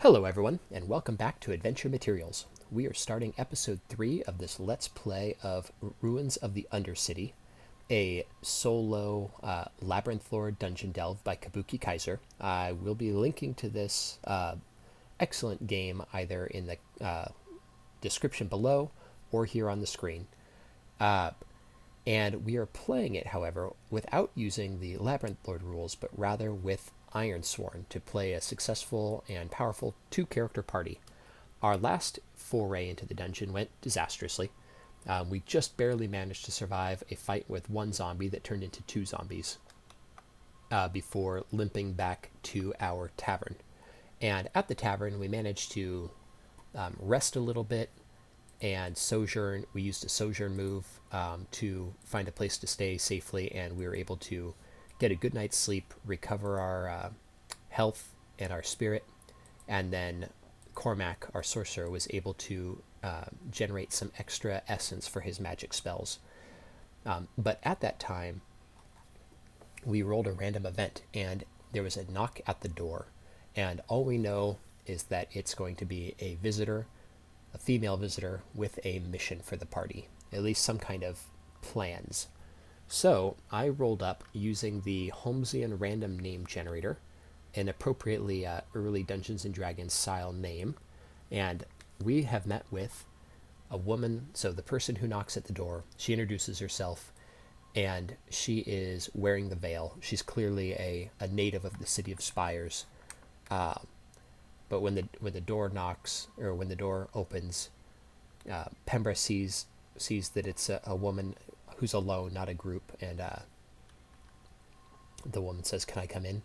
Hello everyone, and welcome back to Adventure Materials. We are starting episode 3 of this Let's Play of Ruins of the Undercity, a solo Labyrinth Lord dungeon delve by Kabuki Kaiser. I will be linking to this excellent game either in the description below or here on the screen. And we are playing it, however, without using the Labyrinth Lord rules, but rather with Ironsworn to play a successful and powerful two-character party. Our last foray into the dungeon went disastrously. We just barely managed to survive a fight with one zombie that turned into two zombies before limping back to our tavern. And at the tavern, we managed to rest a little bit and sojourn. We used a sojourn move to find a place to stay safely, and we were able to get a good night's sleep, recover our health and our spirit, and then Cormac, our sorcerer, was able to generate some extra essence for his magic spells. But at that time, we rolled a random event, and there was a knock at the door, and all we know is that it's going to be a visitor, a female visitor, with a mission for the party, at least some kind of plans. So I rolled up using the Holmesian random name generator, an appropriately early Dungeons & Dragons style name, and we have met with a woman. So the person who knocks at the door, she introduces herself, and she is wearing the veil. She's clearly a native of the City of Spires, but when the door knocks, or when the door opens, Pembra sees that it's a woman who's alone, not a group, and the woman says, "Can I come in?"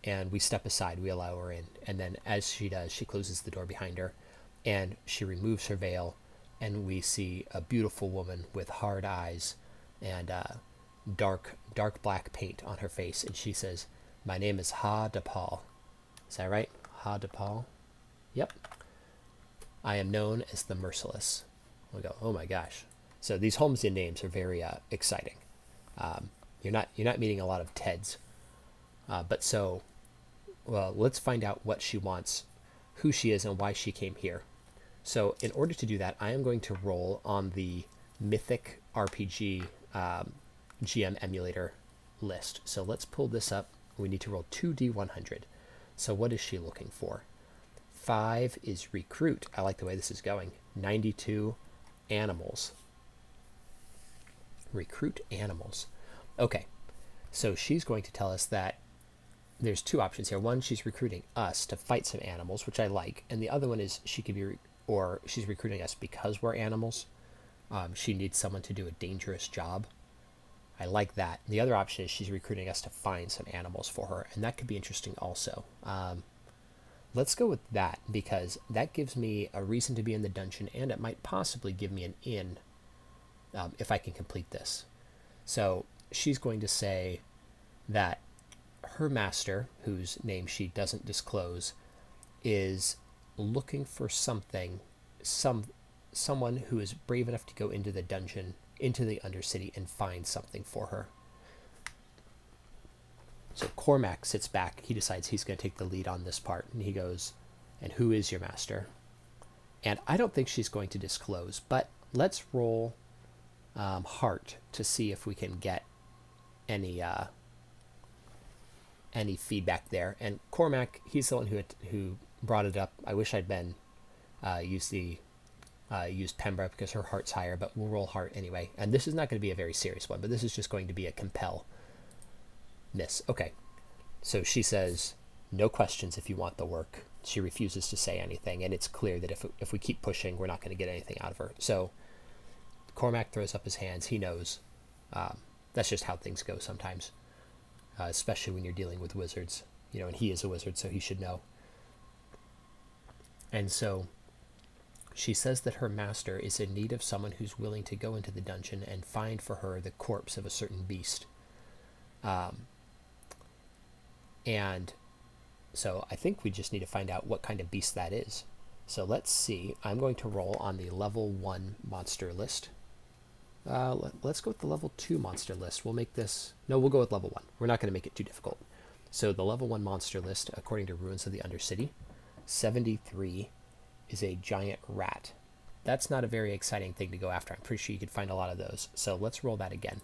And we step aside, we allow her in, and then as she does, she closes the door behind her, and she removes her veil, and we see a beautiful woman with hard eyes and dark black paint on her face, and she says, "My name is Ha DePaul." Is that right? Ha DePaul? Yep. "I am known as the Merciless." We go, oh my gosh. So these Holmesian names are very exciting. You're not meeting a lot of Teds, well, let's find out what she wants, who she is, and why she came here. So in order to do that, I am going to roll on the Mythic RPG GM emulator list. So let's pull this up. We need to roll 2d100. So what is she looking for? 5 is recruit. I like the way this is going. 92 animals. Recruit animals. Okay, so she's going to tell us that there's two options here. One, she's recruiting us to fight some animals, which I like, and the other one is she's recruiting us because we're animals. She needs someone to do a dangerous job. I like that. The other option is she's recruiting us to find some animals for her, and that could be interesting also. Let's go with that, because that gives me a reason to be in the dungeon, and it might possibly give me an inn if I can complete this. So she's going to say that her master, whose name she doesn't disclose, is looking for someone who is brave enough to go into the dungeon, into the Undercity, and find something for her. So Cormac sits back. He decides he's going to take the lead on this part, and he goes, "And who is your master?" And I don't think she's going to disclose, but let's roll heart to see if we can get any feedback there. And Cormac, he's the one who brought it up. I wish I'd used Pembra because her heart's higher, but we'll roll heart anyway. And this is not going to be a very serious one, but this is just going to be a compel miss. Okay, so she says, "No questions if you want the work." She refuses to say anything, and it's clear that if we keep pushing, we're not going to get anything out of her. So Cormac throws up his hands. He knows. That's just how things go sometimes, especially when you're dealing with wizards. And he is a wizard, so he should know. And so she says that her master is in need of someone who's willing to go into the dungeon and find for her the corpse of a certain beast. And so I think we just need to find out what kind of beast that is. So let's see. I'm going to roll on the level 1 monster list. Let's go with the level 2 monster list. We'll go with level 1. We're not going to make it too difficult. So the level 1 monster list, according to Ruins of the Undercity, 73 is a giant rat. That's not a very exciting thing to go after. I'm pretty sure you could find a lot of those. So let's roll that again.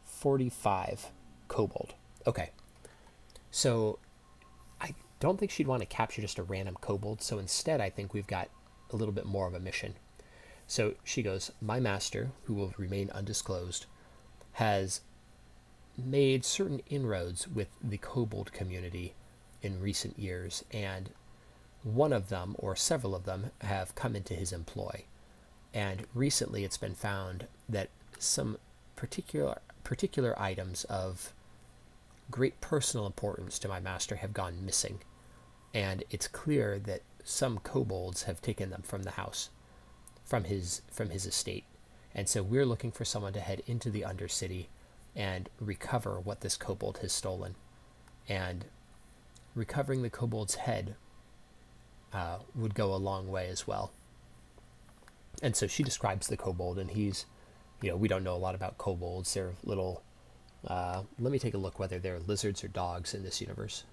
45, kobold. Okay. So I don't think she'd want to capture just a random kobold. So instead, I think we've got a little bit more of a mission. So she goes, my master, who will remain undisclosed, has made certain inroads with the kobold community in recent years, and one of them, or several of them, have come into his employ. And recently it's been found that some particular items of great personal importance to my master have gone missing. And it's clear that some kobolds have taken them from the house, from his estate. And so we're looking for someone to head into the Undercity and recover what this kobold has stolen. And recovering the kobold's head would go a long way as well. And so she describes the kobold, and he's, we don't know a lot about kobolds. They're little, let me take a look whether they're lizards or dogs in this universe.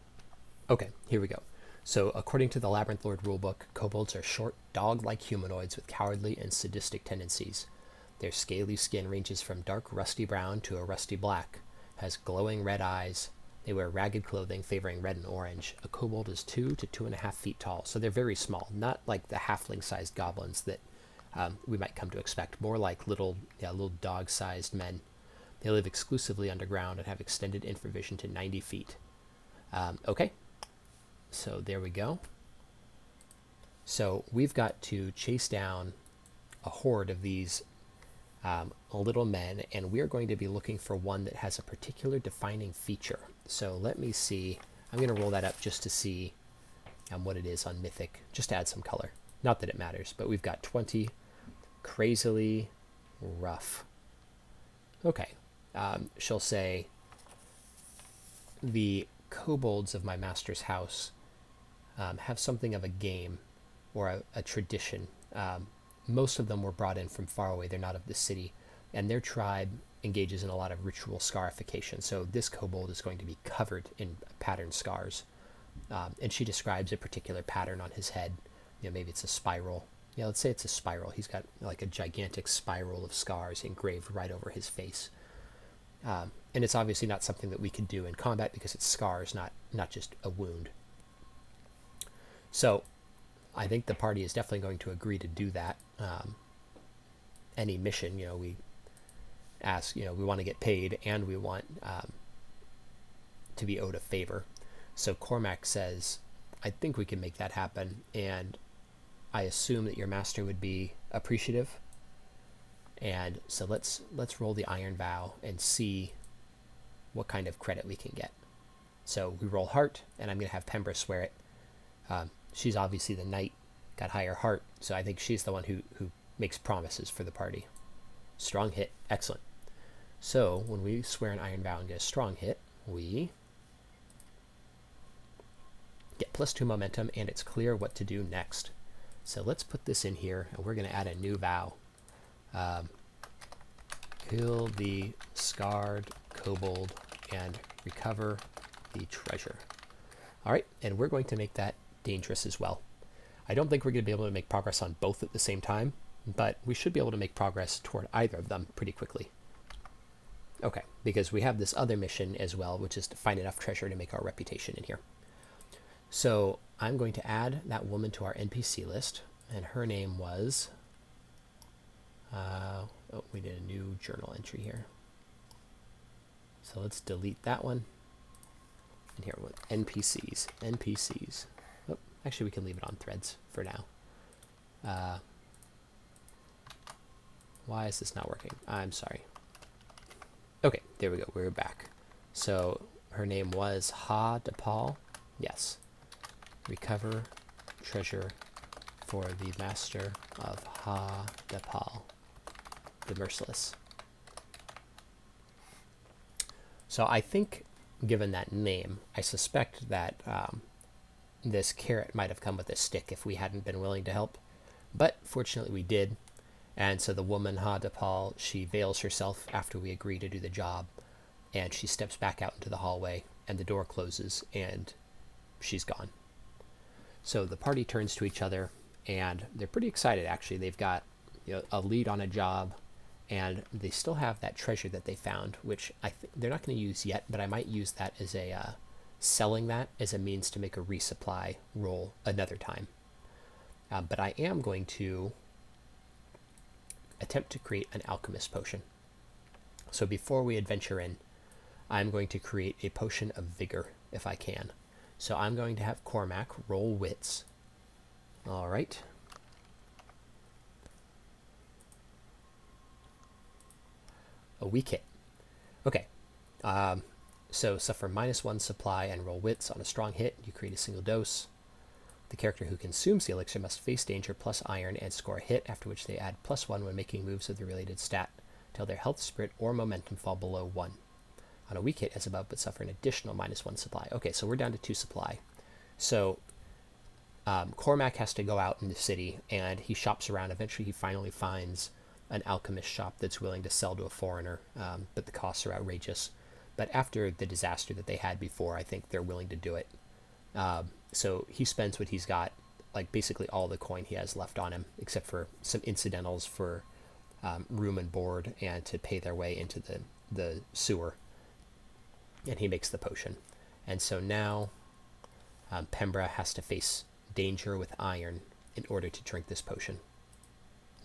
Okay, here we go. So according to the Labyrinth Lord rulebook, kobolds are short, dog-like humanoids with cowardly and sadistic tendencies. Their scaly skin ranges from dark rusty brown to a rusty black, has glowing red eyes. They wear ragged clothing favoring red and orange. A kobold is 2 to 2.5 feet tall, so they're very small, not like the halfling-sized goblins that we might come to expect, more like little dog-sized men. They live exclusively underground and have extended infravision to 90 feet. Okay, so there we go. So we've got to chase down a horde of these little men, and we're going to be looking for one that has a particular defining feature. So let me see. I'm going to roll that up just to see what it is on Mythic, just to add some color. Not that it matters, but we've got 20. Crazily rough. Okay. She'll say, the kobolds of my master's house have something of a game or a tradition. Most of them were brought in from far away. They're not of the city. And their tribe engages in a lot of ritual scarification. So this kobold is going to be covered in patterned scars. And she describes a particular pattern on his head. Maybe it's a spiral. Yeah, let's say it's a spiral. He's got like a gigantic spiral of scars engraved right over his face. And it's obviously not something that we can do in combat because it's scars, not just a wound. So I think the party is definitely going to agree to do that. Any mission, we ask, we want to get paid and we want to be owed a favor. So Cormac says, I think we can make that happen, and I assume that your master would be appreciative. And so let's roll the Iron Vow and see what kind of credit we can get. So we roll heart, and I'm going to have Pembra swear it. She's obviously the knight, got higher heart, so I think she's the one who makes promises for the party. Strong hit. Excellent. So when we swear an Iron Vow and get a strong hit, we get +2 momentum, and it's clear what to do next. So let's put this in here, and we're going to add a new vow. Kill the scarred kobold and recover the treasure. All right, and we're going to make that dangerous as well. I don't think we're going to be able to make progress on both at the same time, but we should be able to make progress toward either of them pretty quickly. Okay, because we have this other mission as well, which is to find enough treasure to make our reputation in here. So I'm going to add that woman to our NPC list, and her name was, we did a new journal entry here. So let's delete that one. And here, NPCs. Oh, actually, we can leave it on threads for now. Why is this not working? I'm sorry. Okay, there we go. We're back. So her name was Ha DePaul. Yes. Recover treasure for the master of Ha DePaul, the Merciless. So I think, given that name, I suspect that this carrot might have come with a stick if we hadn't been willing to help. But fortunately we did. And so the woman, Ha DePaul, she veils herself after we agree to do the job. And she steps back out into the hallway, and the door closes, and she's gone. So the party turns to each other, and they're pretty excited, actually. They've got a lead on a job, and they still have that treasure that they found, which they're not going to use yet, but I might use that as selling that as a means to make a resupply roll another time. But I am going to attempt to create an alchemist potion. So before we adventure in, I'm going to create a potion of vigor if I can. So I'm going to have Cormac roll wits. All right. A weak hit. Okay. So suffer -1 supply and roll wits on a strong hit. You create a single dose. The character who consumes the elixir must face danger plus iron and score a hit, after which they add +1 when making moves of the related stat, till their health, spirit, or momentum fall below 1. On a weak hit as above, but suffer an additional -1 supply. Okay, so we're down to 2 supply. So Cormac has to go out in the city, and he shops around. Eventually he finally finds an alchemist shop that's willing to sell to a foreigner, but the costs are outrageous. But after the disaster that they had before, I think they're willing to do it. So he spends what he's got, like basically all the coin he has left on him, except for some incidentals for room and board and to pay their way into the sewer. And he makes the potion. And so now Pembra has to face danger with iron in order to drink this potion.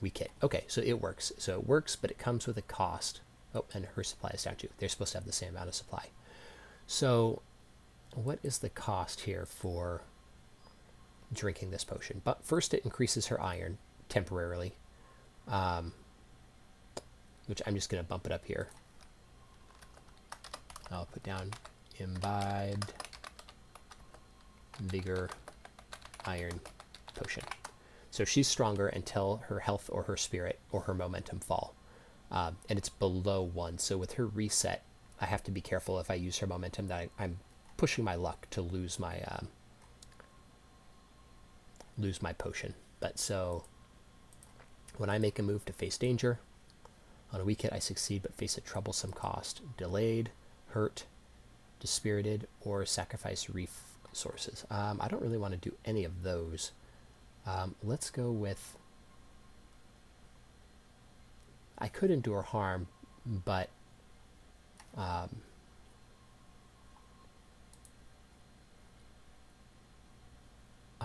Weak hit. Okay, so it works. So it works, but it comes with a cost. Oh, and her supply is down too. They're supposed to have the same amount of supply. So what is the cost here for drinking this potion? But first it increases her iron temporarily, which I'm just going to bump it up here. I'll put down imbibed vigor iron potion. So she's stronger until her health or her spirit or her momentum fall. And it's below 1. So with her reset, I have to be careful if I use her momentum that I'm pushing my luck to lose my potion. But so when I make a move to face danger, on a weak hit I succeed but face a troublesome cost. Delayed, hurt, dispirited, or sacrifice resources. I don't really want to do any of those. Let's go with... I could endure harm, but I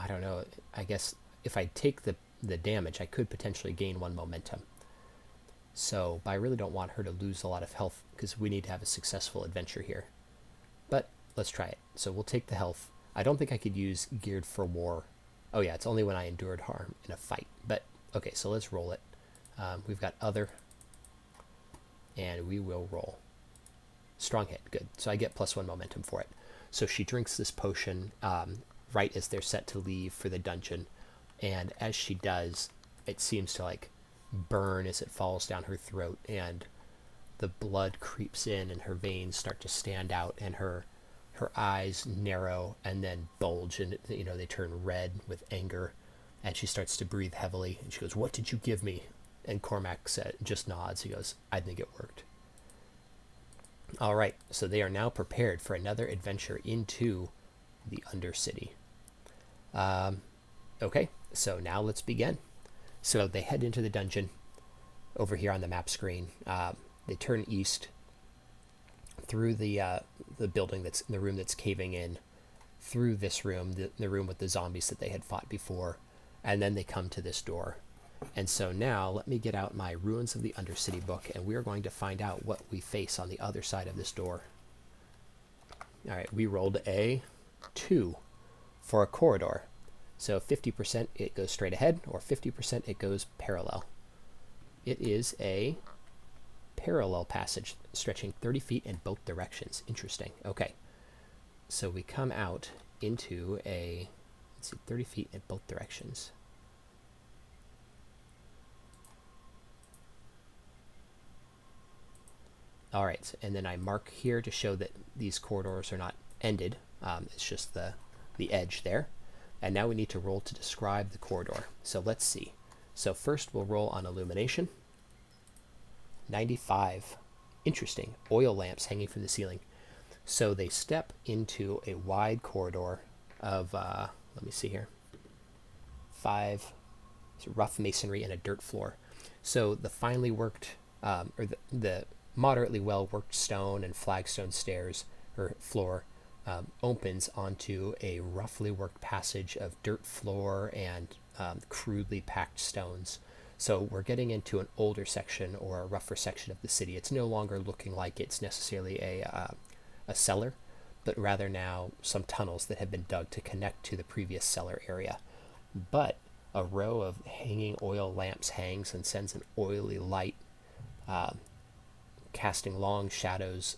don't know. I guess if I take the damage, I could potentially gain 1 momentum. So, but I really don't want her to lose a lot of health because we need to have a successful adventure here. But let's try it. So we'll take the health. I don't think I could use Geared for War. Oh yeah, it's only when I endured harm in a fight. But okay, so let's roll it. We've got other, and we will roll. Strong hit, good. So I get +1 momentum for it. So she drinks this potion right as they're set to leave for the dungeon, and as she does, it seems to like burn as it falls down her throat, and the blood creeps in and her veins start to stand out, and her eyes narrow and then bulge, and they turn red with anger, and she starts to breathe heavily, and she goes, "What did you give me?" And Cormac just nods. He goes, "I think it worked." All right, so they are now prepared for another adventure into the Undercity. Okay, so now let's begin. So they head into the dungeon over here on the map screen. They turn east through the building the room that's caving in, through this room, the room with the zombies that they had fought before, and then they come to this door. And so now let me get out my Ruins of the Undercity book, and we are going to find out what we face on the other side of this door. All right, we rolled a 2 for a corridor. So 50% it goes straight ahead, or 50% it goes parallel. It is a parallel passage stretching 30 feet in both directions. Interesting. Okay. So we come out into a, 30 feet in both directions. All right, and then I mark here to show that these corridors are not ended. It's just the edge there. And now we need to roll to describe the corridor. So let's see. So first we'll roll on illumination. 95. Interesting. Oil lamps hanging from the ceiling. So they step into a wide corridor of, let me see here. 5 rough masonry and a dirt floor. So the finely worked, or the moderately well worked stone and flagstone stairs or floor opens onto a roughly worked passage of dirt floor and crudely packed stones. So we're getting into an older section or a rougher section of the city. It's no longer looking like it's necessarily a cellar, but rather now some tunnels that have been dug to connect to the previous cellar area. But a row of hanging oil lamps hangs and sends an oily light, casting long shadows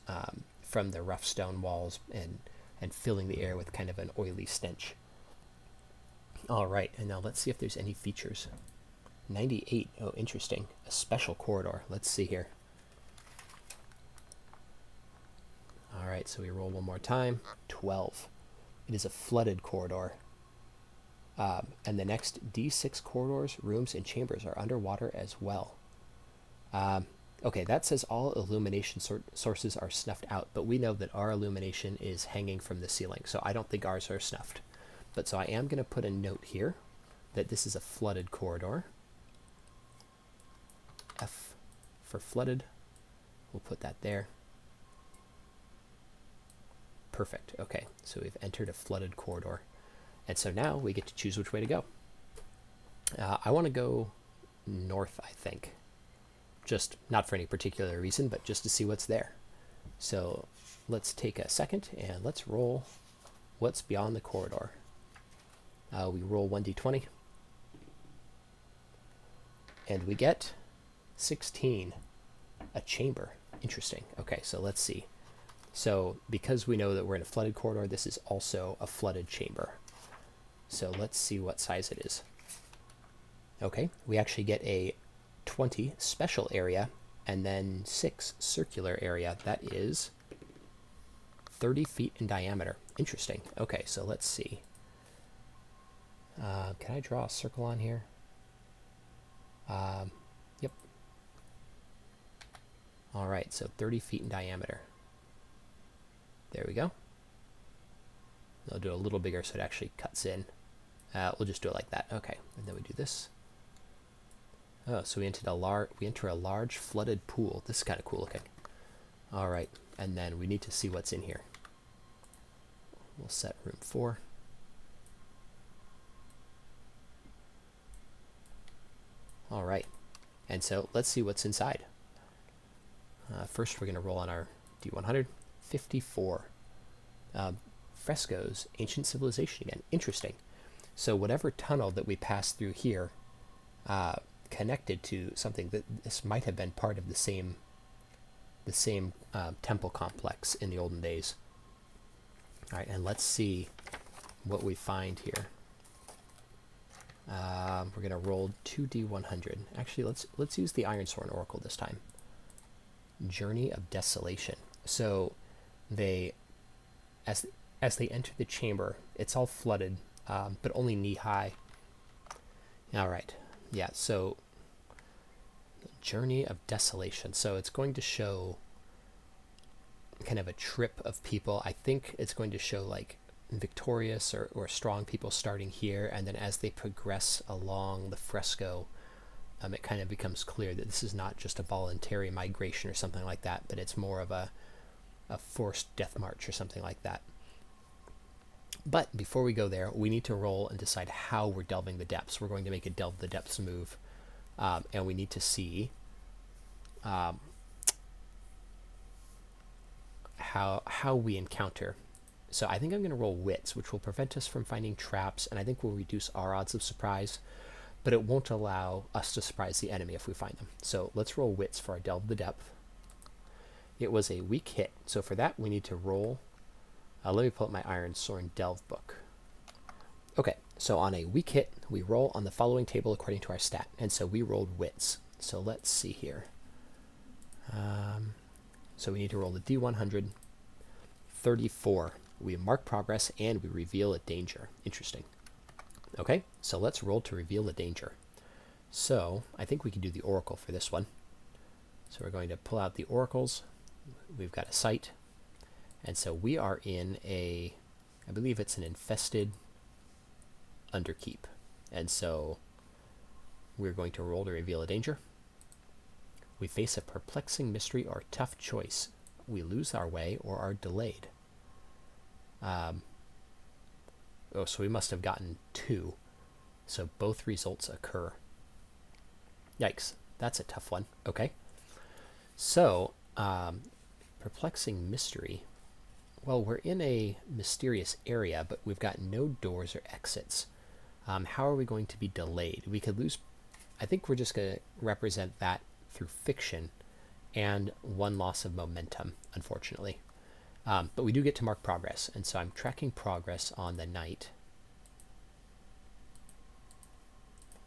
from the rough stone walls and filling the air with kind of an oily stench. All right, and now let's see if there's any features. 98, oh, interesting. A special corridor. Let's see here. All right, so we roll one more time. 12. It is a flooded corridor. And the next D6 corridors, rooms, and chambers are underwater as well. Okay, that says all illumination sources are snuffed out, but we know that our illumination is hanging from the ceiling, so I don't think ours are snuffed. But so I am going to put a note here that this is a flooded corridor. F for flooded. We'll put that there. Perfect. Okay, so we've entered a flooded corridor. And so now we get to choose which way to go. I want to go north, I think. Just not for any particular reason, but just to see what's there. So let's take a second and let's roll what's beyond the corridor. We roll 1d20. And we get 16. A chamber. Interesting. Okay, so let's see. So because we know that we're in a flooded corridor, this is also a flooded chamber. So let's see what size it is. Okay, we actually get a 20 special area and then 6 circular area. That is 30 feet in diameter. Interesting. Okay, so let's see. Can I draw a circle on here? Yep. All right, so 30 feet in diameter. There we go. I'll do it a little bigger so it actually cuts in. We'll just do it like that. Okay, and then we do this. Oh, so we enter a large flooded pool. This is kind of cool looking. All right, and then we need to see what's in here. We'll set room 4. All right, and so let's see what's inside. First, we're going to roll on our D100. 54. Frescoes, ancient civilization again. Interesting. So whatever tunnel that we passed through here connected to something that this might have been part of the same temple complex in the olden days. All right, and let's see what we find here. We're going to roll 2d100. Actually, let's use the Ironsworn Oracle this time. Journey of Desolation. So they, as they enter the chamber, it's all flooded, but only knee-high. All right, yeah, so Journey of Desolation. So it's going to show kind of a trip of people. I think it's going to show like victorious or strong people starting here, and then as they progress along the fresco, it kind of becomes clear that this is not just a voluntary migration or something like that, but it's more of a forced death march or something like that. But before we go there, we need to roll and decide how we're delving the depths. We're going to make a delve the depths move, and we need to see how we encounter. So I think I'm going to roll wits, which will prevent us from finding traps, and I think will reduce our odds of surprise, but it won't allow us to surprise the enemy if we find them. So let's roll wits for our delve the depth. It was a weak hit, so for that we need to roll. Let me pull up my Ironsworn delve book. Okay, so on a weak hit, we roll on the following table according to our stat, and so we rolled wits. So let's see here. So we need to roll the D100. 34. We mark progress and we reveal a danger. Interesting. Okay, so let's roll to reveal a danger. So I think we can do the oracle for this one. So we're going to pull out the oracles. We've got a site. And so we are in I believe it's an infested underkeep. And so we're going to roll to reveal a danger. We face a perplexing mystery or tough choice. We lose our way or are delayed. Oh, so we must have gotten 2. So both results occur. Yikes, that's a tough one. Okay. So, perplexing mystery. Well, we're in a mysterious area, but we've got no doors or exits. How are we going to be delayed? We could lose... I think we're just going to represent that through fiction and 1 loss of momentum, unfortunately. But we do get to mark progress, and so I'm tracking progress on the knight.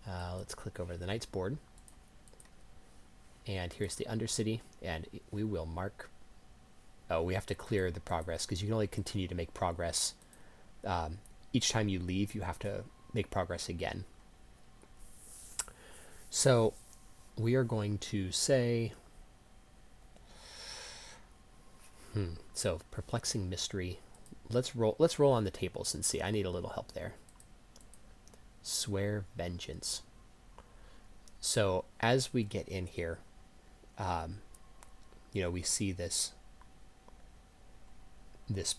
Let's click over to the knight's board. And here's the Undercity, and we will mark... Oh, we have to clear the progress, because you can only continue to make progress. Each time you leave, you have to make progress again. So we are going to say... So, perplexing mystery. Let's roll on the tables and see. I need a little help there. Swear vengeance. So, as we get in here, we see this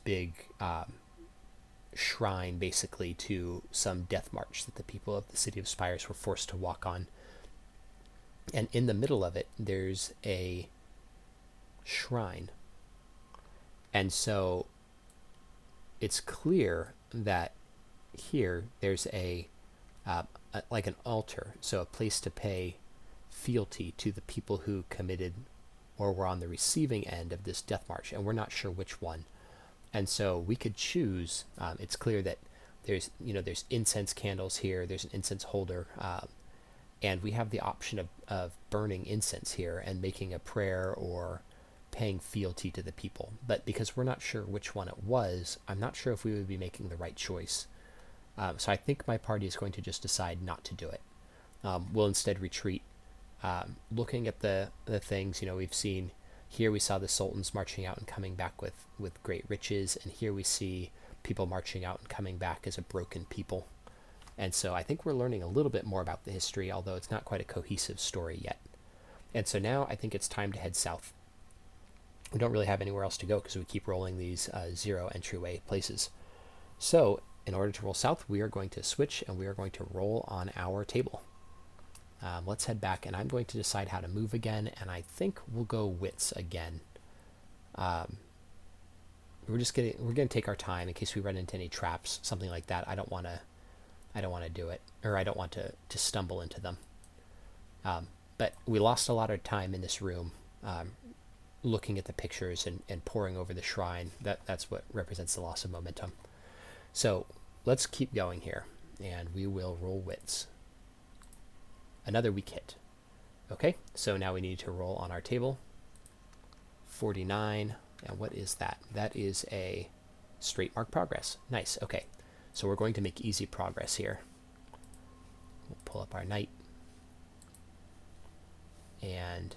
big shrine, basically, to some death march that the people of the City of Spires were forced to walk on. And in the middle of it, there's a shrine. And so it's clear that here there's like an altar, so a place to pay fealty to the people who committed or were on the receiving end of this death march, and we're not sure which one. And so we could choose. It's clear that there's incense candles here. There's an incense holder, and we have the option of burning incense here and making a prayer or paying fealty to the people. But because we're not sure which one it was, I'm not sure if we would be making the right choice. So I think my party is going to just decide not to do it. We'll instead retreat. Looking at the things, we've seen here, we saw the sultans marching out and coming back with great riches, and here we see people marching out and coming back as a broken people. And so I think we're learning a little bit more about the history, although it's not quite a cohesive story yet. And so now I think it's time to head south. We don't really have anywhere else to go because we keep rolling these 0 entryway places. So in order to roll south, we are going to switch and we are going to roll on our table. Let's head back, and I'm going to decide how to move again, and I think we'll go wits again. We're going to take our time in case we run into any traps, something like that. I don't want to do it, or I don't want to stumble into them. But we lost a lot of time in this room, looking at the pictures and poring over the shrine. That's what represents the loss of momentum. So let's keep going here, and we will roll wits. Another weak hit. Okay, so now we need to roll on our table. 49, and what is that? That is a straight mark progress. Nice, okay. So we're going to make easy progress here. We'll pull up our knight. And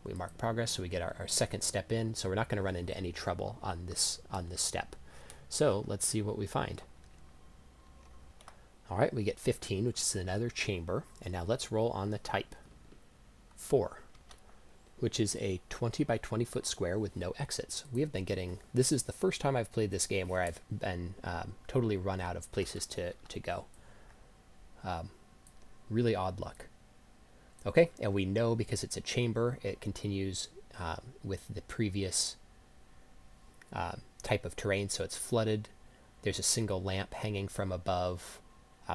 we mark progress, so we get our second step in. So we're not going to run into any trouble on this step. So let's see what we find. All right, we get 15, which is another chamber. And now let's roll on the type. 4, which is a 20 by 20 foot square with no exits. We have been getting... This is the first time I've played this game where I've been totally run out of places to go. Really odd luck. Okay, and we know because it's a chamber, it continues with the previous type of terrain, so it's flooded. There's a single lamp hanging from above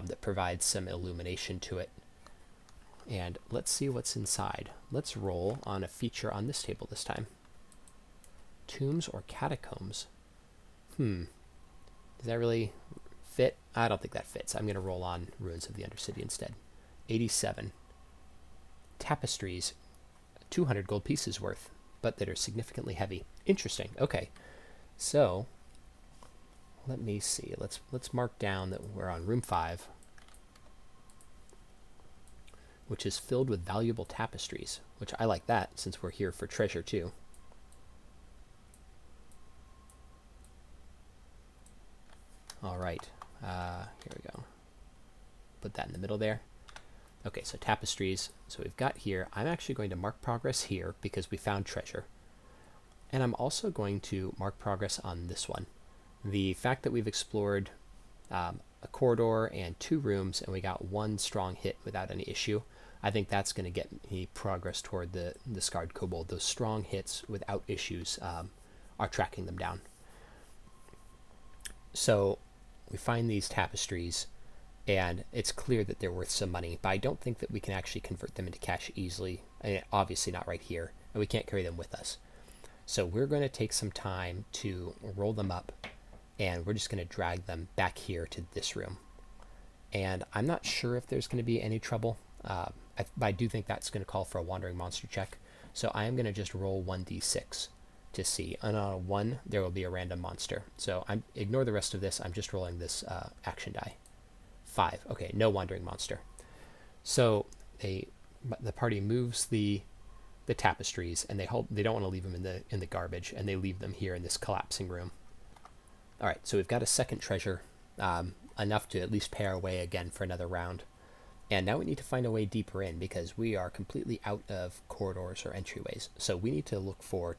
that provides some illumination to it. And let's see what's inside. Let's roll on a feature on this table this time. Tombs or catacombs? Does that really fit? I don't think that fits. I'm going to roll on Ruins of the Undercity instead. 87. Tapestries, 200 gold pieces worth, but that are significantly heavy. Interesting. Okay. So let me see. Let's mark down that we're on room 5, which is filled with valuable tapestries, which I like that since we're here for treasure too. All right, here we go. put that in the middle there. Okay, so tapestries. So we've got here, I'm actually going to mark progress here because we found treasure. And I'm also going to mark progress on this one. The fact that we've explored a corridor and 2 rooms and we got 1 strong hit without any issue, I think that's going to get me progress toward the Scarred Kobold. Those strong hits without issues are tracking them down. So we find these tapestries, and it's clear that they're worth some money, but I don't think that we can actually convert them into cash easily. And obviously not right here, and we can't carry them with us. So we're going to take some time to roll them up, and we're just going to drag them back here to this room. And I'm not sure if there's going to be any trouble, but I do think that's going to call for a wandering monster check. So I am going to just roll 1d6 to see. And on a 1, there will be a random monster. So ignore the rest of this. I'm just rolling this action die. 5. Okay, no wandering monster. So the party moves the tapestries, and they don't want to leave them in the garbage, and they leave them here in this collapsing room. All right, so we've got a second treasure, enough to at least pay our way again for another round. And now we need to find a way deeper in because we are completely out of corridors or entryways. So we need to look for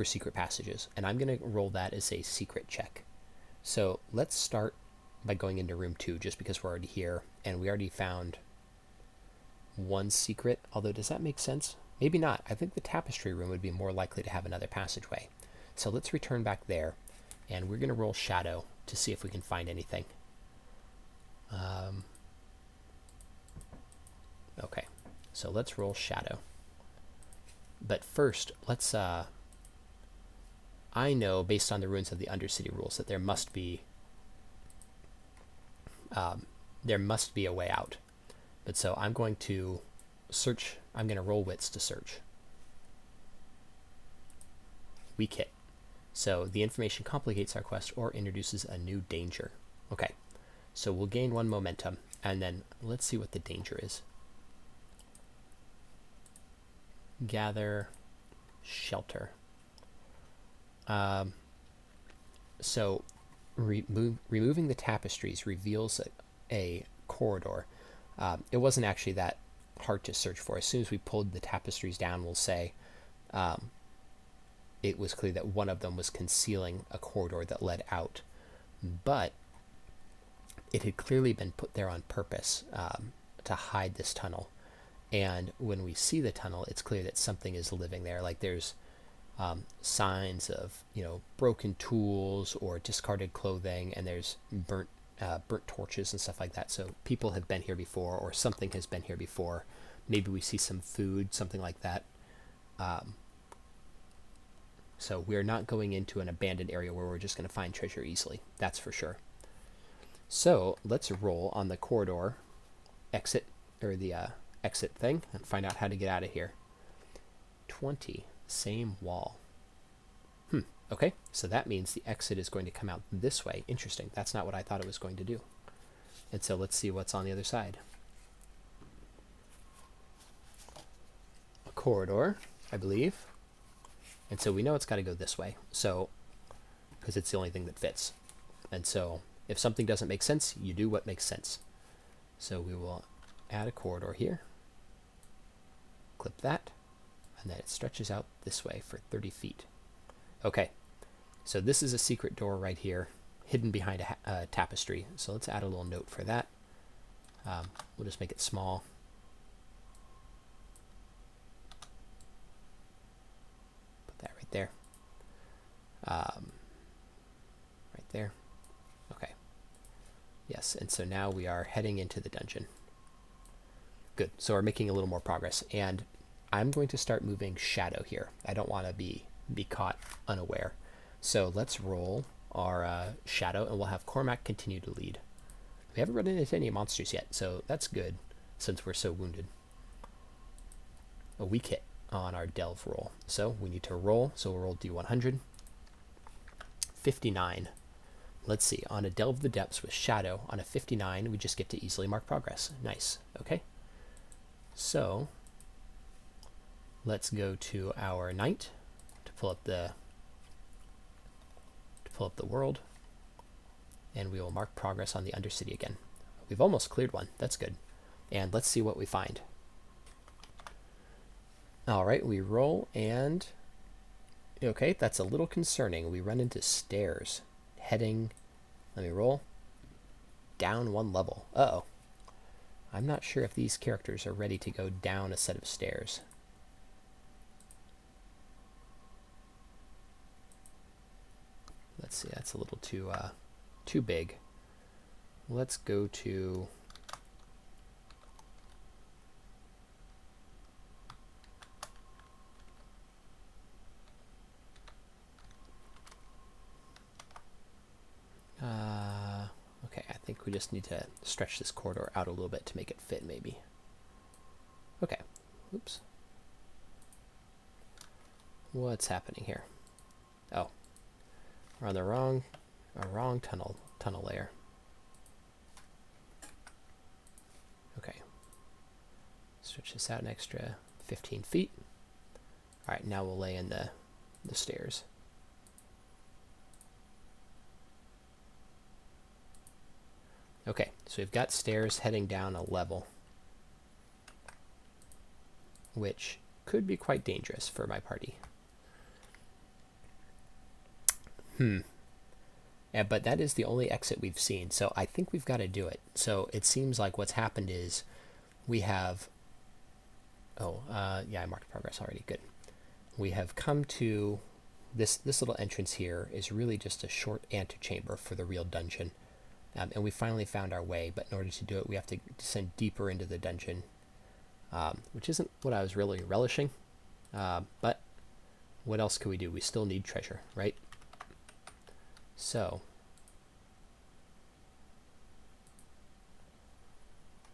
secret passages, and I'm going to roll that as a secret check. So let's start by going into room 2, just because we're already here, and we already found 1 secret. Although, does that make sense? Maybe not. I think the tapestry room would be more likely to have another passageway. So let's return back there, and we're going to roll Shadow to see if we can find anything. Okay, so let's roll Shadow. But first, let's... I know, based on the ruins of the Undercity rules, that there must be a way out. But so I'm going to search. I'm going to roll wits to search. Weak hit. So the information complicates our quest or introduces a new danger. Okay, so we'll gain 1 momentum, and then let's see what the danger is. Gather shelter. So removing the tapestries reveals a corridor. It wasn't actually that hard to search for. As soon as we pulled the tapestries down, we'll say it was clear that one of them was concealing a corridor that led out. But it had clearly been put there on purpose to hide this tunnel. And when we see the tunnel, it's clear that something is living there. Like there's signs of, broken tools or discarded clothing, and there's burnt torches and stuff like that. So people have been here before, or something has been here before. Maybe we see some food, something like that. So we're not going into an abandoned area where we're just going to find treasure easily. That's for sure. So let's roll on the corridor exit, or the exit thing, and find out how to get out of here. 20. Same wall. Okay, so that means the exit is going to come out this way. Interesting. That's not what I thought it was going to do. And so let's see what's on the other side. A corridor, I believe. And so we know it's got to go this way. So, because it's the only thing that fits. And so if something doesn't make sense, you do what makes sense. So we will add a corridor here. Clip that. And then it stretches out this way for 30 feet. Okay, so this is a secret door right here, hidden behind a tapestry. So let's add a little note for that. We'll just make it small. Put that right there. Right there. Okay. Yes, and so now we are heading into the dungeon. Good, so we're making a little more progress. And I'm going to start moving Shadow here. I don't want to be caught unaware. So let's roll our Shadow, and we'll have Cormac continue to lead. We haven't run into any monsters yet, so that's good since we're so wounded. A weak hit on our Delve roll. So we need to roll, so we'll roll D100. 59. Let's see, on a Delve the Depths with Shadow, on a 59, we just get to easily mark progress. Nice, okay. So let's go to our Knight to pull up the world. and we will mark progress on the Undercity again. We've almost cleared one. That's good. And let's see what we find. All right, we roll, and okay, that's a little concerning. We run into stairs heading, let me roll, down one level. Uh-oh. I'm not sure if these characters are ready to go down a set of stairs. Let's see, that's a little too big. Let's go to okay, I think we just need to stretch this corridor out a little bit to make it fit, maybe. Okay, oops. What's happening here? Oh, we're on the wrong tunnel layer. Okay, stretch this out an extra 15 feet. All right, now we'll lay in the stairs. Okay, so we've got stairs heading down a level, which could be quite dangerous for my party. Yeah, but that is the only exit we've seen, so I think we've got to do it. So it seems like what's happened is we have... yeah, I marked progress already. Good. We have come to... This little entrance here is really just a short antechamber for the real dungeon. And we finally found our way, but in order to do it, we have to descend deeper into the dungeon, which isn't what I was really relishing. But what else can we do? We still need treasure, right? So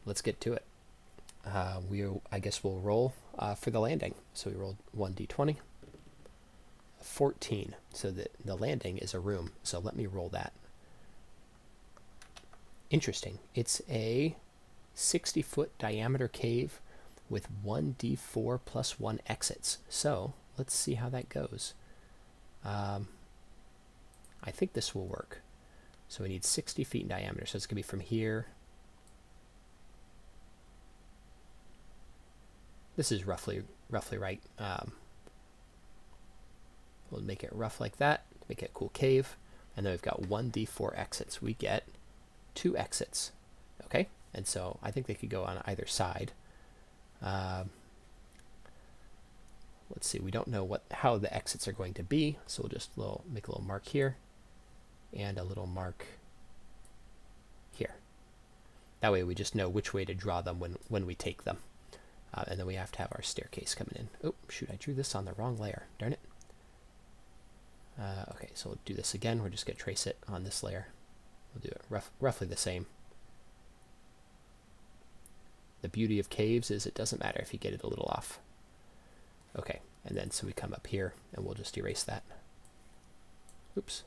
let's get to it. I guess we'll roll for the landing. So we rolled 1d20, 14. So the landing is a room. So let me roll that. Interesting. It's a 60-foot diameter cave with 1d4 plus 1 exits. So let's see how that goes. I think this will work. So we need 60 feet in diameter. So it's going to be from here. This is roughly right. We'll make it rough like that. Make it a cool cave. And then we've got 1d4 exits. We get 2 exits. Okay? And so I think they could go on either side. Let's see. We don't know how the exits are going to be. So we'll just make a little mark here. And a little mark here. That way we just know which way to draw them when we take them. And then we have to have our staircase coming in. Oh, shoot, I drew this on the wrong layer. Darn it. Okay, so we'll do this again. We're just going to trace it on this layer. We'll do it roughly the same. The beauty of caves is it doesn't matter if you get it a little off. Okay, and then so we come up here, and we'll just erase that. Oops.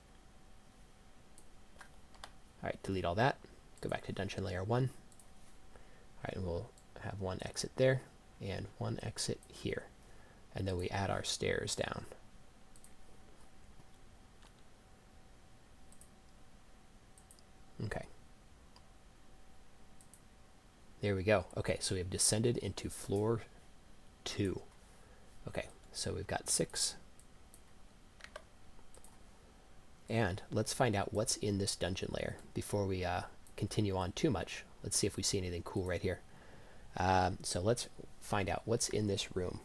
All right, delete all that. Go back to dungeon layer 1. All right, and we'll have 1 exit there and 1 exit here. And then we add our stairs down. Okay. There we go. Okay, so we have descended into floor 2. Okay, so we've got 6. And let's find out what's in this dungeon layer before we continue on too much. Let's see if we see anything cool right here. So let's find out what's in this room.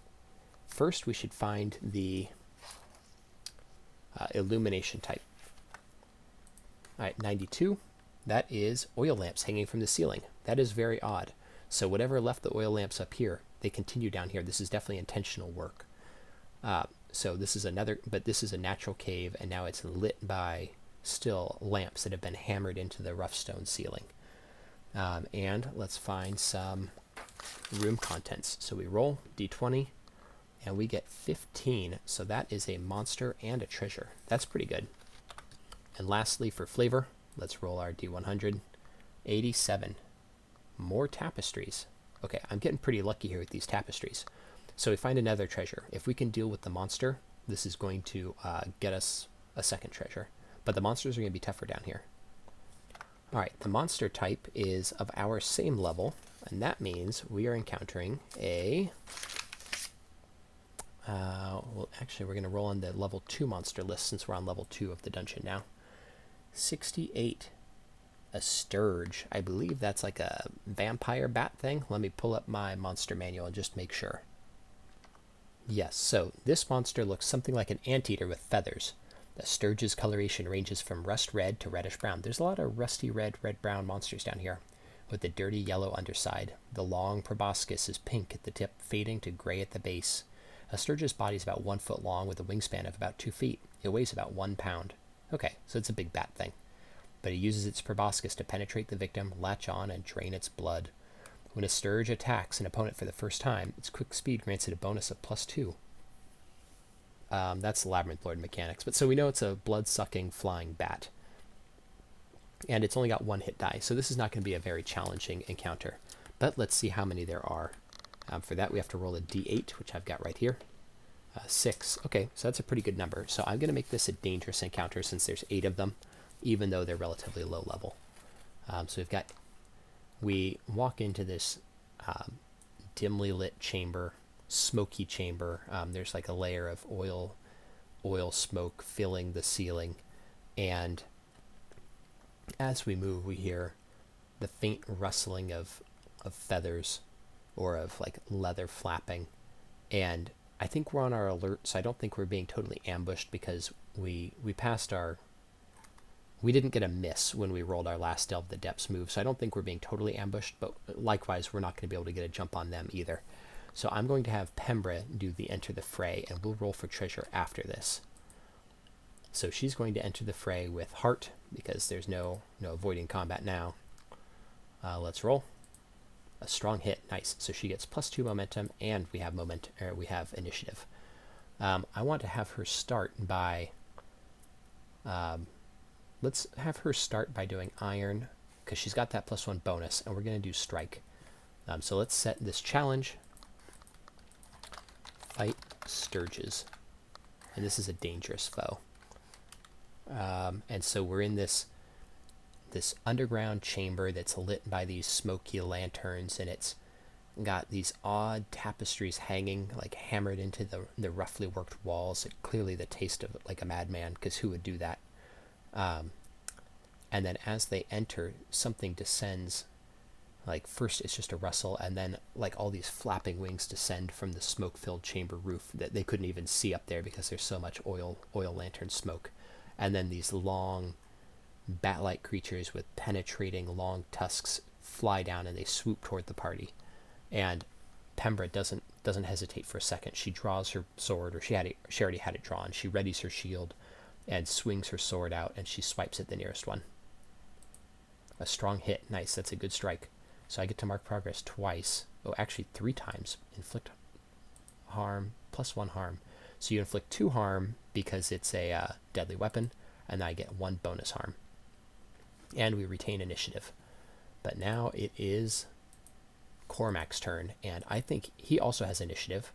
First, we should find the illumination type. All right, 92. That is oil lamps hanging from the ceiling. That is very odd. So whatever left the oil lamps up here, they continue down here. This is definitely intentional work. So this is this is a natural cave, and now it's lit by still lamps that have been hammered into the rough stone ceiling. And let's find some room contents. So we roll d20, and we get 15. So that is a monster and a treasure. That's pretty good. And lastly, for flavor, let's roll our d100. 87. More tapestries. Okay, I'm getting pretty lucky here with these tapestries. So we find another treasure. If we can deal with the monster, this is going to get us a second treasure. But the monsters are going to be tougher down here. All right, the monster type is of our same level, and that means we are encountering a... well, actually, we're going to roll on the level 2 monster list since we're on level 2 of the dungeon now. 68. A Sturge. I believe that's like a vampire bat thing. Let me pull up my monster manual and just make sure. Yes, so this monster looks something like an anteater with feathers. The Sturge's coloration ranges from rust red to reddish brown. There's a lot of rusty red, red-brown monsters down here, with the dirty yellow underside. The long proboscis is pink at the tip, fading to gray at the base. A Sturge's body is about 1 foot long with a wingspan of about 2 feet. It weighs about 1 pound. Okay, so it's a big bat thing. But it uses its proboscis to penetrate the victim, latch on, and drain its blood. When a Sturge attacks an opponent for the first time, its quick speed grants it a bonus of +2. That's the Labyrinth Lord mechanics. But so we know it's a blood-sucking flying bat. And it's only got 1 hit die, so this is not going to be a very challenging encounter. But let's see how many there are. For that, we have to roll a d8, which I've got right here. 6. Okay, so that's a pretty good number. So I'm going to make this a dangerous encounter since there's 8 of them, even though they're relatively low level. So we walk into this dimly lit chamber, smoky chamber. There's like a layer of oil smoke filling the ceiling, and as we move, we hear the faint rustling of feathers or of like leather flapping, and I think we're on our alert, so I don't think we're being totally ambushed because we didn't get a miss when we rolled our last Delve the Depths move, so I don't think we're being totally ambushed, but likewise, we're not going to be able to get a jump on them either. So I'm going to have Pembra do the enter the fray, and we'll roll for treasure after this. So she's going to enter the fray with heart, because there's no avoiding combat now. Let's roll. A strong hit, nice. So she gets +2 momentum, and we have initiative. I want to have her start by... let's have her start by doing iron, because she's got that +1 bonus, and we're going to do strike. So let's set this challenge. Fight Sturges. And this is a dangerous foe. And so we're in this underground chamber that's lit by these smoky lanterns, and it's got these odd tapestries hanging, like hammered into the roughly worked walls. Clearly the taste of like a madman, because who would do that? And then as they enter, something descends. Like first it's just a rustle, and then like all these flapping wings descend from the smoke-filled chamber roof that they couldn't even see up there because there's so much oil lantern smoke. And then these long bat-like creatures with penetrating long tusks fly down, and they swoop toward the party. And Pembra doesn't hesitate for a second. She draws her sword, or she already had it drawn. She readies her shield and swings her sword out, and she swipes at the nearest one. A strong hit. Nice, that's a good strike. So I get to mark progress twice. Oh, actually 3 times. Inflict harm, +1 harm. So you inflict 2 harm because it's a deadly weapon, and I get 1 bonus harm. And we retain initiative. But now it is Cormac's turn, and I think he also has initiative.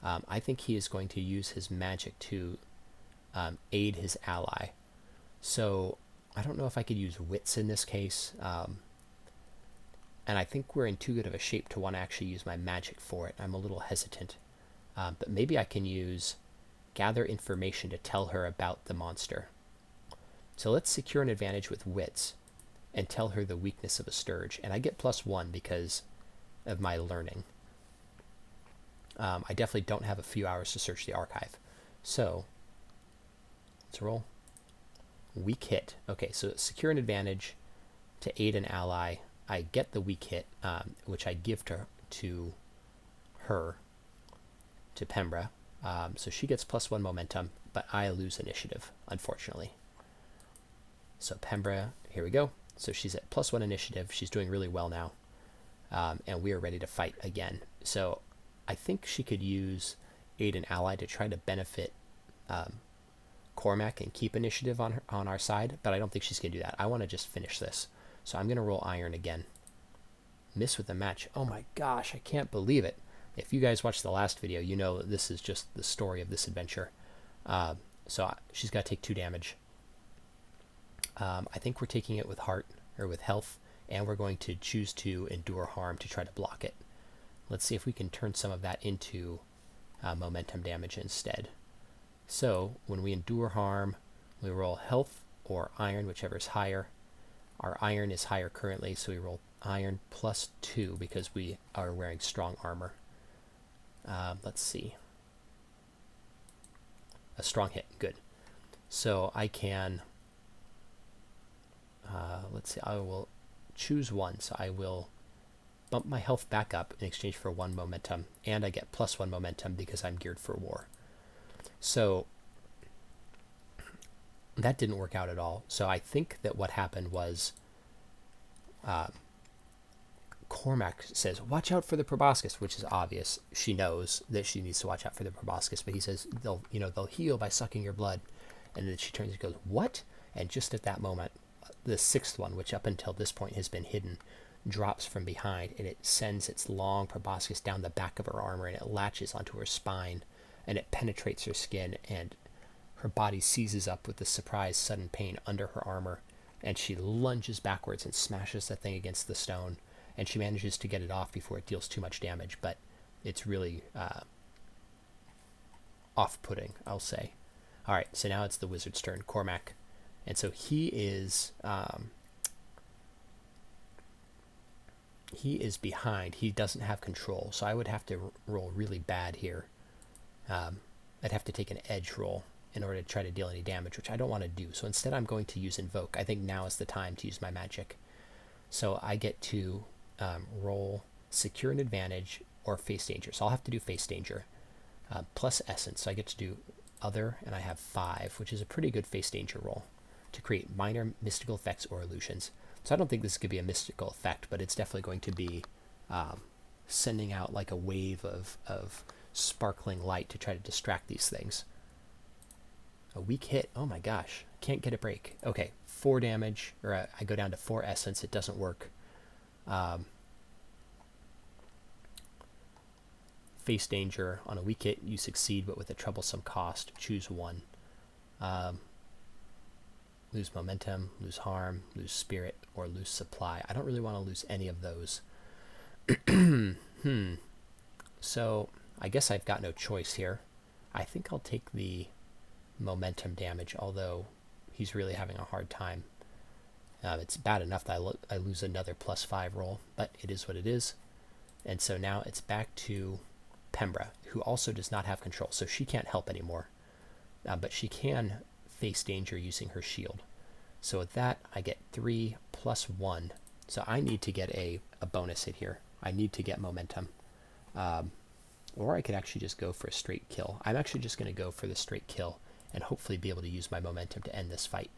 I think he is going to use his magic to aid his ally. So I don't know if I could use wits in this case. And I think we're in too good of a shape to want to actually use my magic for it. I'm a little hesitant. But maybe I can use gather information to tell her about the monster. So let's secure an advantage with wits and tell her the weakness of a Sturge. And I get +1 because of my learning. I definitely don't have a few hours to search the archive. So let's roll. Weak hit. Okay, so secure an advantage to aid an ally. I get the weak hit, which I give to her, to Pembra. So she gets +1 momentum, but I lose initiative, unfortunately. So Pembra, here we go. So she's at +1 initiative. She's doing really well now. And we are ready to fight again. So I think she could use aid an ally to try to benefit Cormac and keep initiative on our side, but I don't think she's going to do that. I want to just finish this. So I'm going to roll iron again. Miss with a match. Oh my gosh, I can't believe it. If you guys watched the last video, you know that this is just the story of this adventure. So she's got to take 2 damage. I think we're taking it with heart. or with health, and we're going to choose to endure harm to try to block it. Let's see if we can turn some of that into momentum damage instead. So when we endure harm, we roll health or iron, whichever is higher. Our iron is higher currently, so we roll iron plus 2 because we are wearing strong armor. Let's see. A strong hit, good. So I can, let's see, I will choose 1. So I will bump my health back up in exchange for 1 momentum, and I get plus 1 momentum because I'm geared for war. So that didn't work out at all. So I think that what happened was Cormac says, watch out for the proboscis, which is obvious. She knows that she needs to watch out for the proboscis, but he says they'll heal by sucking your blood. And then she turns and goes, what? And just at that moment, the 6th one, which up until this point has been hidden, drops from behind, and it sends its long proboscis down the back of her armor, and it latches onto her spine, and it penetrates her skin, and her body seizes up with the surprise sudden pain under her armor, and she lunges backwards and smashes the thing against the stone, and she manages to get it off before it deals too much damage, but it's really off-putting, I'll say. All right, so now it's the wizard's turn, Cormac. And so he is behind. He doesn't have control, so I would have to roll really bad here. I'd have to take an edge roll in order to try to deal any damage, which I don't want to do. So instead I'm going to use Invoke. I think now is the time to use my magic. So I get to roll Secure an Advantage or Face Danger. So I'll have to do Face Danger plus Essence. So I get to do Other, and I have 5, which is a pretty good Face Danger roll to create minor mystical effects or illusions. So I don't think this could be a mystical effect, but it's definitely going to be sending out like a wave of sparkling light to try to distract these things. A weak hit. Oh my gosh. Can't get a break. Okay, 4 damage, or I go down to 4 essence. It doesn't work. Face danger. On a weak hit, you succeed, but with a troublesome cost. Choose 1. Lose momentum, lose harm, lose spirit, or lose supply. I don't really want to lose any of those. So I guess I've got no choice here. I think I'll take the momentum damage, although he's really having a hard time. It's bad enough that I lose another plus 5 roll, but it is what it is. And so now it's back to Pembra, who also does not have control, so she can't help anymore. But she can face danger using her shield. So with that, I get 3 plus 1. So I need to get a bonus hit here. I need to get momentum. Or I could actually just go for a straight kill. I'm actually just going to go for the straight kill and hopefully be able to use my momentum to end this fight.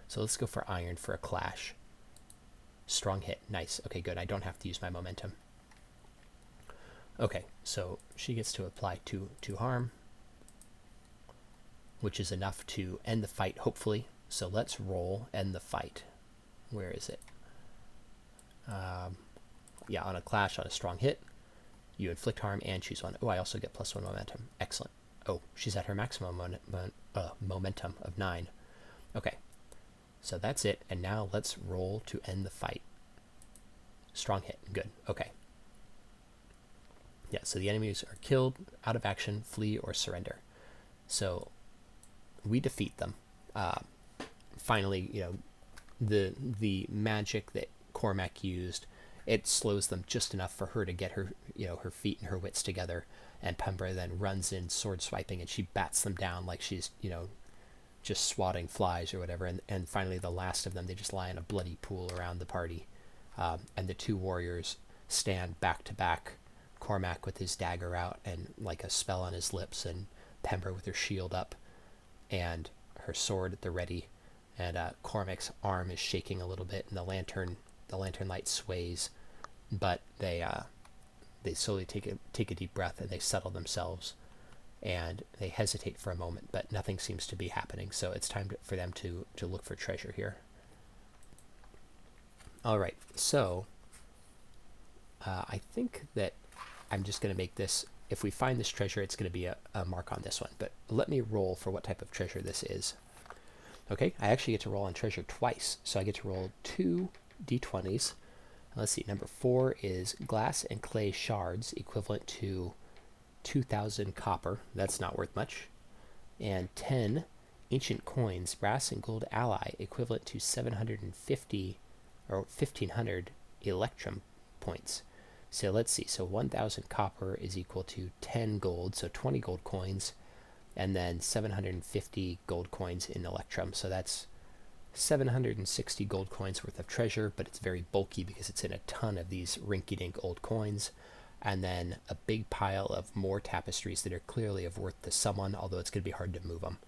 So let's go for iron for a clash. Strong hit. Nice. Okay, good. I don't have to use my momentum. Okay, so she gets to apply 2 harm, which is enough to end the fight, hopefully. So let's roll end the fight. Where is it? Yeah, on a clash, on a strong hit, you inflict harm and choose 1. Oh, I also get plus 1 momentum. Excellent. Oh, she's at her maximum momentum of 9. Okay, so that's it. And now let's roll to end the fight. Strong hit. Good. Okay. Yeah, so the enemies are killed, out of action, flee, or surrender. So we defeat them. Finally, the magic that Cormac used, it slows them just enough for her to get her, her feet and her wits together. And Pembra then runs in, sword swiping, and she bats them down like she's, just swatting flies or whatever. And finally, the last of them, they just lie in a bloody pool around the party. And the 2 warriors stand back to back. Cormac with his dagger out and like a spell on his lips, and Pembra with her shield up and her sword at the ready. And Cormac's arm is shaking a little bit, and the lantern light sways, but they slowly take a deep breath, and they settle themselves, and they hesitate for a moment, but nothing seems to be happening. So it's time for them to look for treasure here. All right, so I think that I'm just going to make this, if we find this treasure, it's going to be a mark on this one. But let me roll for what type of treasure this is. Okay, I actually get to roll on treasure twice. So I get to roll 2 d20s. Let's see, number 4 is glass and clay shards, equivalent to 2,000 copper. That's not worth much. And 10 ancient coins, brass and gold ally, equivalent to 750 or 1,500 electrum points. So let's see, so 1,000 copper is equal to 10 gold, so 20 gold coins, and then 750 gold coins in electrum. So that's 760 gold coins worth of treasure, but it's very bulky because it's in a ton of these rinky-dink old coins. And then a big pile of more tapestries that are clearly of worth to someone, although it's going to be hard to move them.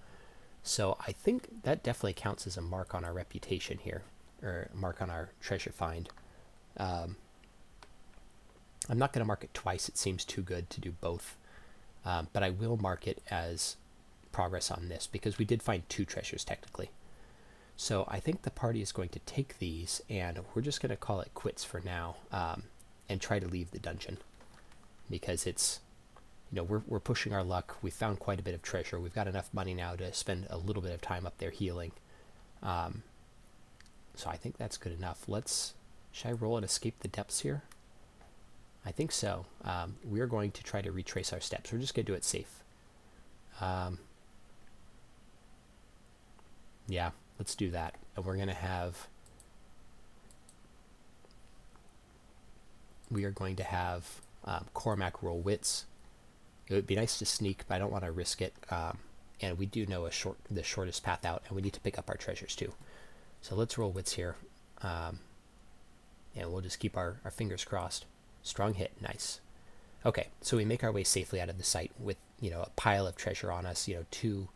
So I think that definitely counts as a mark on our reputation here, or a mark on our treasure find. I'm not going to mark it twice. It seems too good to do both. But I will mark it as progress on this, because we did find 2 treasures technically. So I think the party is going to take these, and we're just going to call it quits for now, and try to leave the dungeon. Because it's, we're pushing our luck. We found quite a bit of treasure. We've got enough money now to spend a little bit of time up there healing. So I think that's good enough. Should I roll and escape the depths here? I think so. We're going to try to retrace our steps. We're just going to do it safe. Yeah, let's do that. And we are going to have Cormac roll wits. It would be nice to sneak, but I don't want to risk it. And we do know the shortest path out, and we need to pick up our treasures too. So let's roll wits here. And we'll just keep our fingers crossed. Strong hit, nice. Okay, so we make our way safely out of the site with, a pile of treasure on us, two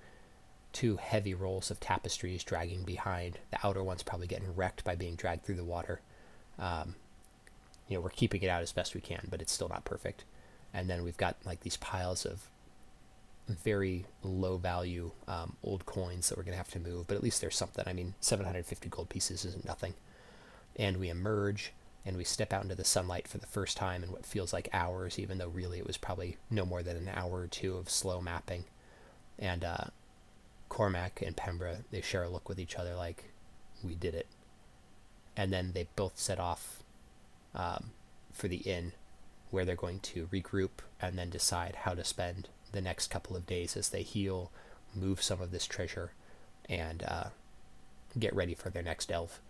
heavy rolls of tapestries dragging behind. The outer one's probably getting wrecked by being dragged through the water. We're keeping it out as best we can, but it's still not perfect. And then we've got like these piles of very low value old coins that we're going to have to move, but at least there's something. I mean, 750 gold pieces isn't nothing. And we emerge, and we step out into the sunlight for the first time in what feels like hours, even though really it was probably no more than an hour or two of slow mapping. And Cormac and Pembra, they share a look with each other like, we did it. And then they both set off for the inn, where they're going to regroup and then decide how to spend the next couple of days as they heal, move some of this treasure, and get ready for their next delve.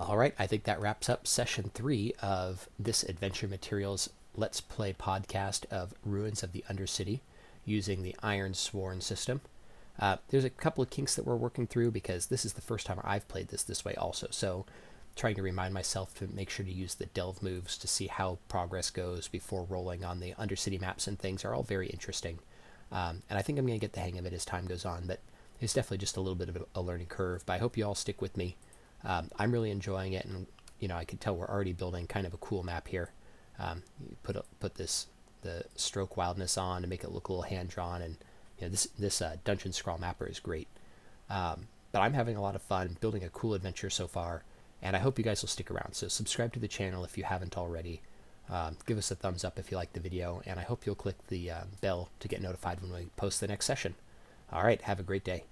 All right, I think that wraps up session 3 of this Adventure Materials Let's Play podcast of Ruins of the Undercity using the Ironsworn system. There's a couple of kinks that we're working through because this is the first time I've played this way also, so trying to remind myself to make sure to use the delve moves to see how progress goes before rolling on the Undercity maps and things are all very interesting. And I think I'm going to get the hang of it as time goes on, but it's definitely just a little bit of a learning curve, but I hope you all stick with me. I'm really enjoying it, and I can tell we're already building kind of a cool map here. You put the stroke wildness on to make it look a little hand-drawn, and this dungeon scrawl mapper is great. But I'm having a lot of fun building a cool adventure so far, and I hope you guys will stick around. So subscribe to the channel if you haven't already. Give us a thumbs up if you like the video, and I hope you'll click the bell to get notified when we post the next session. All right, have a great day.